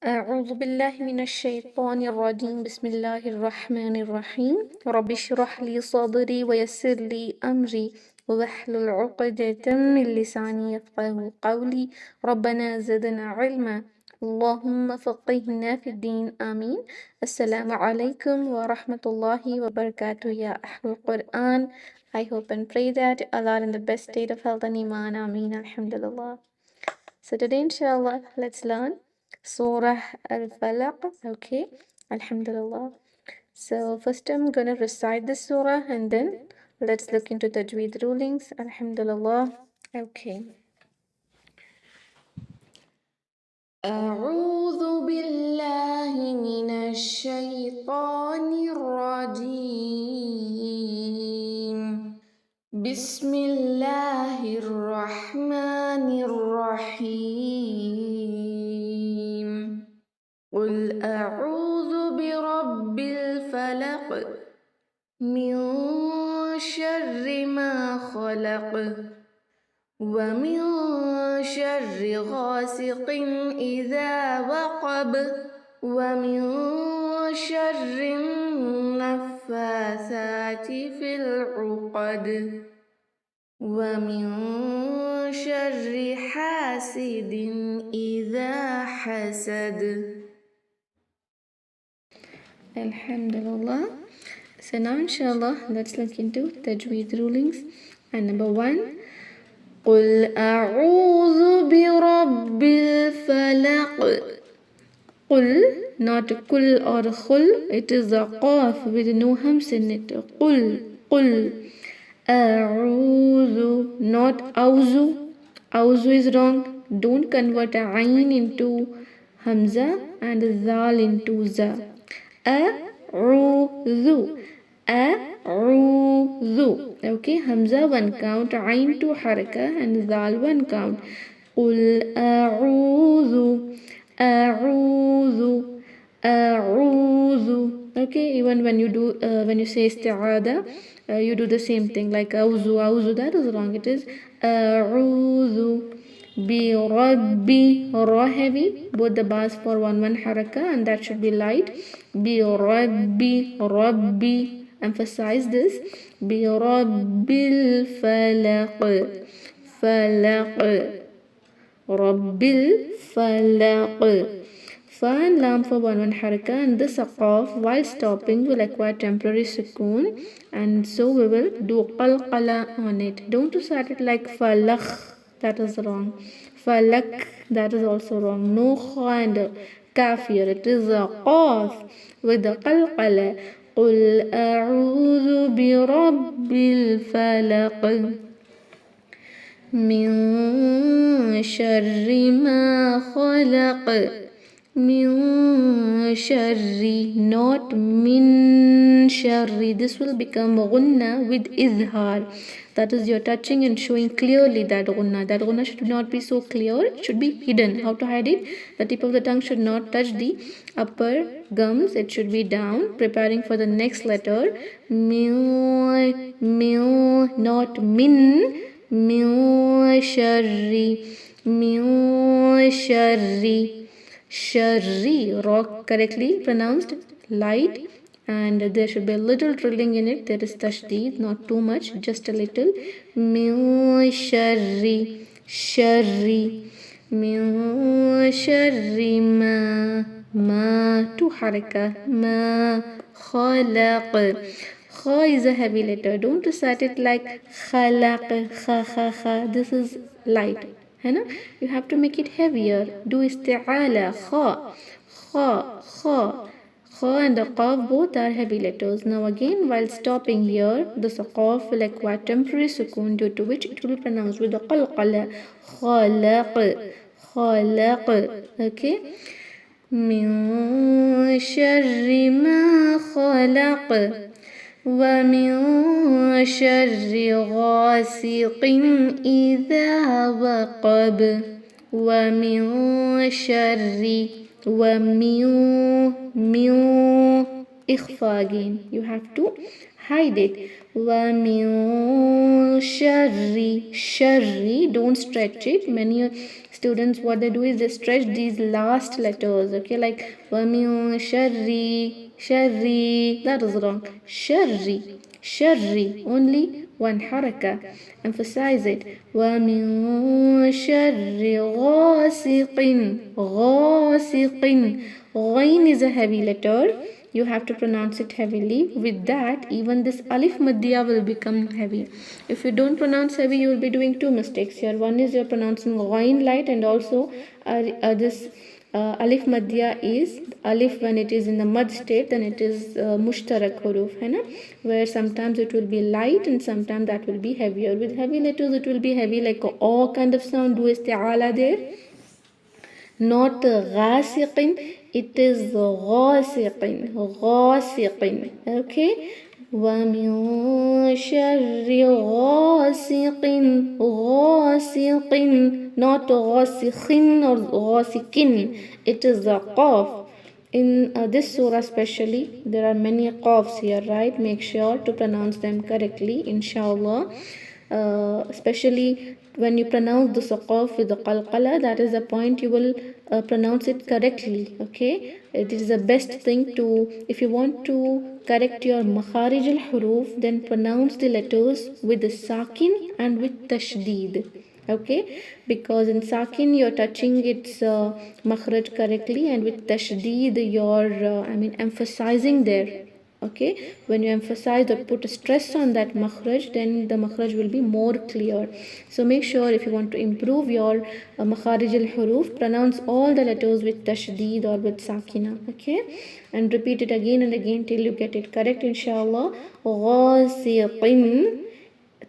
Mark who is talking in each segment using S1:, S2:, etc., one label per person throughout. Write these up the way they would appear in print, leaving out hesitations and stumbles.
S1: أعوذ بالله من الشيطان الرجيم بسم الله الرحمن الرحيم رب اشرح لي صدري ويسر لي أمري واحلل عقدة من لساني يفقه قولي ربنا زدنا علما اللهم فقهنا في الدين آمين. Assalamu alaikum wa rahmatullahi wa barakatuh ya Ahlul Quran. I hope and pray that Allah are in the best state of health and iman. Ameen. Alhamdulillah. So today, inshallah, let's learn Surah Al-Falaq. Okay, Alhamdulillah. So first I'm gonna recite the surah and then let's look into Tajweed rulings. Alhamdulillah. Okay. أعوذ بالله من الشيطان الرجيم بسم الله الرحمن الرحيم قل أعوذ برب الفلق من شر ما خلق ومن شر غاسق إذا وقب ومن شر النفاثات في العقد ومن شر حاسد إذا حسد. Alhamdulillah. So now inshallah let's look into Tajweed rulings. And number 1, قل أعوذ برب الفلق. قل, not kul or khul, it is a qaf with no hams in it. قل قل أعوذ, not أوزو. أوزو is wrong. Don't convert a ayn into hamza and zal into za. أعوذ أعوذ. Okay, hamza 1 count, ayn 2 haraka and zal 1 count. قل أعوذ أعوذ أعوذ. Okay, even when you do when you say isti'ada, you do the same thing like أعوذ أعوذ. That is wrong. It is أعوذ بربي, ra heavy, both the bars for 1 haraka and that should be light. بربي ربي, emphasize this. برب الفلق فلق رب الفلق. Fa and lam for 1 haraka and this qaf while stopping will acquire temporary sukoon, and so we will do qalqala on it. Don't start it like falaq, that is wrong. Falaq, that is also wrong. No kha and kaf here, it is a qaf with the qalqala. قل أعوذ برب الفلق من شر ما خلق من شر, not min shari. This will become gunna with izhar. That is, you're touching and showing clearly that gunna. That gunna should not be so clear. It should be hidden. How to hide it? The tip of the tongue should not touch the upper gums. It should be down, preparing for the next letter. Min, min, not min. Min shari, min shari. Shari, rock correctly pronounced, light, and there should be a little trilling in it. There is tashdeed, not too much, just a little. Min shari, shari, min shari ma 2 haraka, ma khalaq. Kha is a heavy letter. Don't recite it like khalaq, kha kha kha. This is light. You have to make it heavier. Do isti'ala, kha, kha, kha. Kha and the qaf both are heavy letters. Now again, while stopping here, the qaf will acquire temporary sukoon, due to which it will be pronounced with the qalqala. Khalaq, khalaq. Okay. Min sharri ma khalaq. ومن شر غاسق إذا وقب ومن شر من إخفاء again. You have to hide it. ومن شر, don't stretch it. Many students, what they do is they stretch these last letters, okay, like وَمِن شَرِّ, that is wrong. شَرِّ, only one haraka. Emphasize it. وَمِن شَرِّ غَاسِقٍ. Ghain is a heavy letter. You have to pronounce it heavily. With that, even this alif maddiya will become heavy. If you don't pronounce heavy, you will be doing two mistakes here. One is you're pronouncing ghain light, and also this alif maddiya is alif when it is in the mud state, then it is mushtarak huruf, hai na? Where sometimes it will be light and sometimes that will be heavier. With heavy letters, it will be heavy, like a o kind of sound. Do isti'ala there. Not ghasiqin, it is ghasiqin. Okay. وَمِن شَرِّ غَاسِقٍ, not غَاسِقٍ or غَاسِقٍ. It is the qaf. In this surah especially, there are many qafs here, right? Make sure to pronounce them correctly, inshallah. Especially when you pronounce the qaf with the qalqala, that is the point you will pronounce it correctly, okay? It is the best thing to, if you want to correct your makharij al-huruf, then pronounce the letters with the sakin and with tashdeed, okay? Because in sakin you're touching its makhraj correctly, and with tashdeed you're emphasizing there. Okay, when you emphasize or put a stress on that makhraj, then the makhraj will be more clear. So make sure, if you want to improve your makharij al-huruf, pronounce all the letters with tashdeed or with sakina, okay? And repeat it again and again till you get it correct, inshallah. Ghasiqin,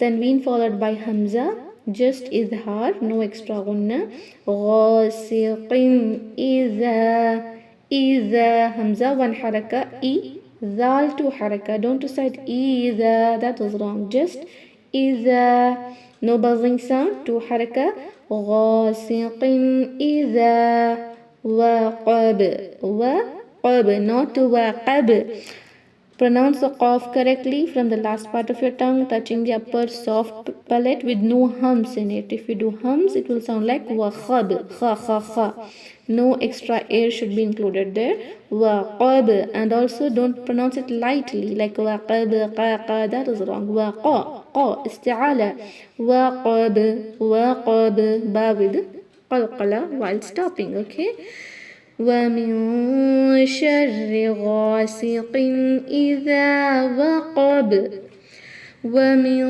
S1: tanween followed by hamza, just izhar, no extra gunna. Ghasiqin, iza, hamza, one haraka, Zal two haraka, don't recite iza, that was wrong. Just iza, no buzzing sound, two haraka. Ghasiqin iza waqab, not waqab. Pronounce the qaf correctly from the last part of your tongue, touching the upper soft palate with no hums in it. If you do hums, it will sound like waqab, kha. No extra air should be included there. Waqab, and also don't pronounce it lightly, like waqab, qa, that is wrong. Waqa, isti'ala. Waqab, ba with qalqala while stopping, okay? وَمِن شَرِّ غَاسِقٍ إِذَا وَقَبَ وَمِن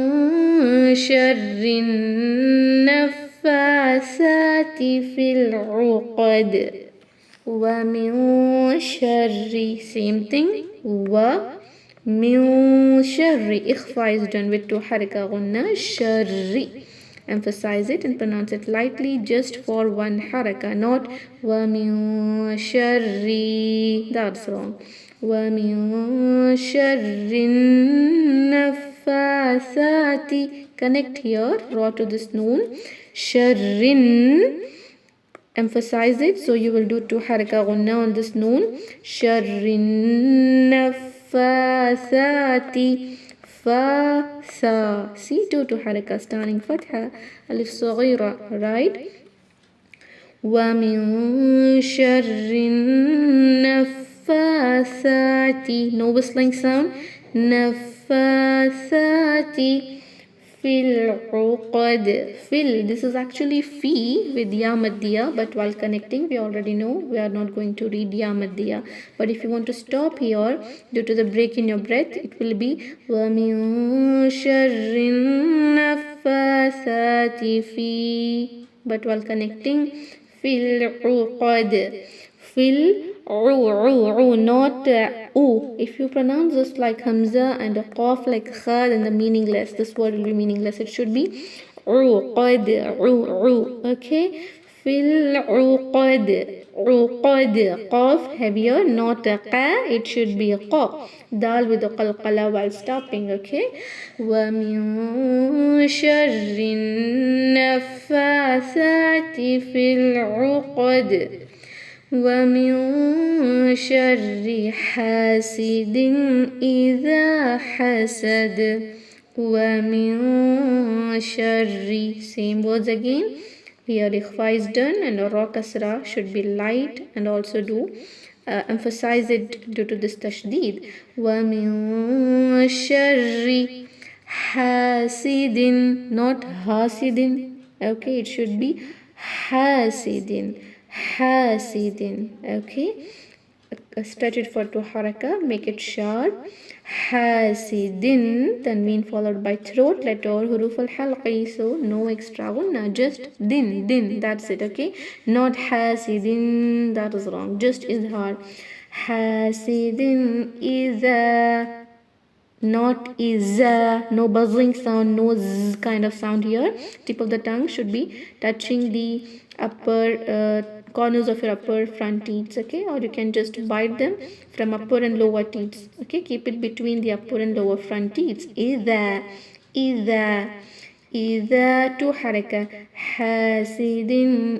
S1: شَرِّ النَّفَّاثَاتِ فِي الْعُقَدِ وَمِن شَرِّ, same thing. وَمِن شَرِّ, إخفاء is done with two haraka gunna. شَرِّ, emphasize it and pronounce it lightly, just for one haraka, not وَمِن شَرِّ, that's wrong. وَمِن شَرِّ النَّفَّاثَاتِ, connect here, raw to this noon. شَرِّن, emphasize it, so you will do two haraka gunna on this noon. شَرِّ النَّفَّاثَاتِ, fa, see, two haraka, starting fatha, alif saghira, right? وَمِن شَرِّ النَّفَّاثَاتِ, no whistling sound. نَفَّاثَاتِ fil uqad, fil, this is actually fi with ya maddiya, but while connecting we already know we are not going to read ya maddiya. But if you want to stop here due to the break in your breath, it will be wa min sharrin naffathati fi, but while connecting fil uqad, fil not u. If you pronounce this like hamza and a qaf like kha, then the meaningless, this word will be meaningless. It should be uqad, okay? Fil uqad, qaf heavier, not a qa, it should be a qa. Dal with the qalqala while stopping, okay? Wa min sharrin naffathati fil uqad وَمِن شَرِّ حَاسِدٍ إِذَا حَسَدَ وَمِن شَرِّ, same words again. Here ikhfa is done and ra kasra should be light, and also do emphasize it due to this tashdeed. وَمِن شَرِّ hasidin, not hasidin. Okay, it should be hasidin, hasidin. Okay, stretch it for 2 haraka, make it sharp. Hasidin, tanween followed by throat letter or huruf al halqi, so no extra gunna, just din, that's it. Okay, not hasidin, that is wrong, just izhar. Hasidin iza, not is, no buzzing sound, no z kind of sound here. Tip of the tongue should be touching the upper corners of your upper front teeth. Okay, or you can just bite them from upper and lower teeth. Okay, keep it between the upper and lower front teeth. إذا two حركة. حاسد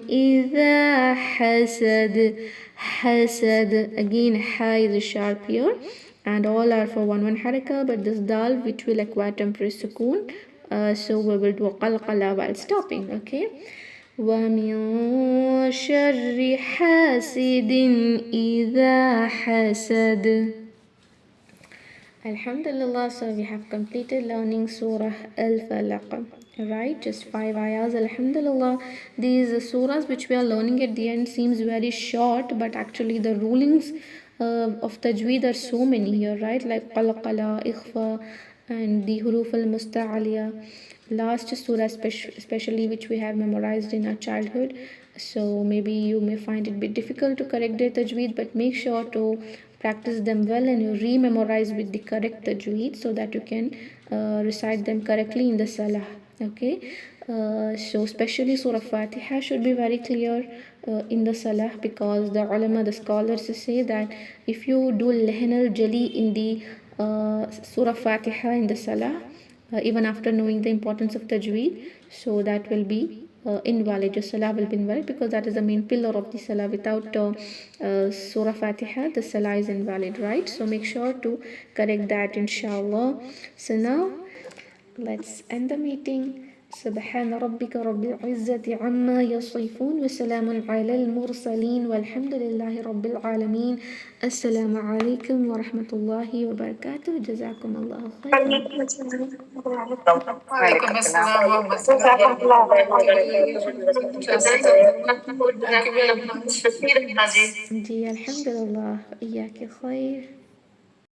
S1: إذا حسد again ha is sharp here, and all are for one haraka, but this dal which will acquire temporary sukoon, so we will do a qalqala while stopping. Okay, وَمِن شَرِّ حَاسِدٍ إِذَا حَسَدَ. Alhamdulillah, so we have completed learning Surah Al-Falaq. Right, just 5 ayahs. Alhamdulillah, these surahs which we are learning at the end seems very short, but actually the rulings of tajweed are so many here, right? Like qalqala, ikhfa, and the huruf al-musta'aliya. Last surah especially which we have memorized in our childhood, so maybe you may find it a bit difficult to correct their tajweed, but make sure to practice them well and you re-memorize with the correct tajweed so that you can recite them correctly in the salah. Okay, so especially Surah Fatiha should be very clear in the salah, because the ulama, the scholars say that if you do lehn al-jali in the Surah Fatiha in the salah, even after knowing the importance of tajweed, so that will be invalid. Your salah will be invalid, because that is the main pillar of the salah. Without Surah Fatiha, the salah is invalid, right? So make sure to correct that, inshallah. So now let's end the meeting. سبحان ربك رب العزة عما يصفون وسلام على المرسلين والحمد لله رب العالمين. السلام عليكم ورحمة الله وبركاته. جزاكم الله خيرا.
S2: وعليكم السلام ورحمة الله وبركاته.
S1: جي الحمد لله. إياك خير.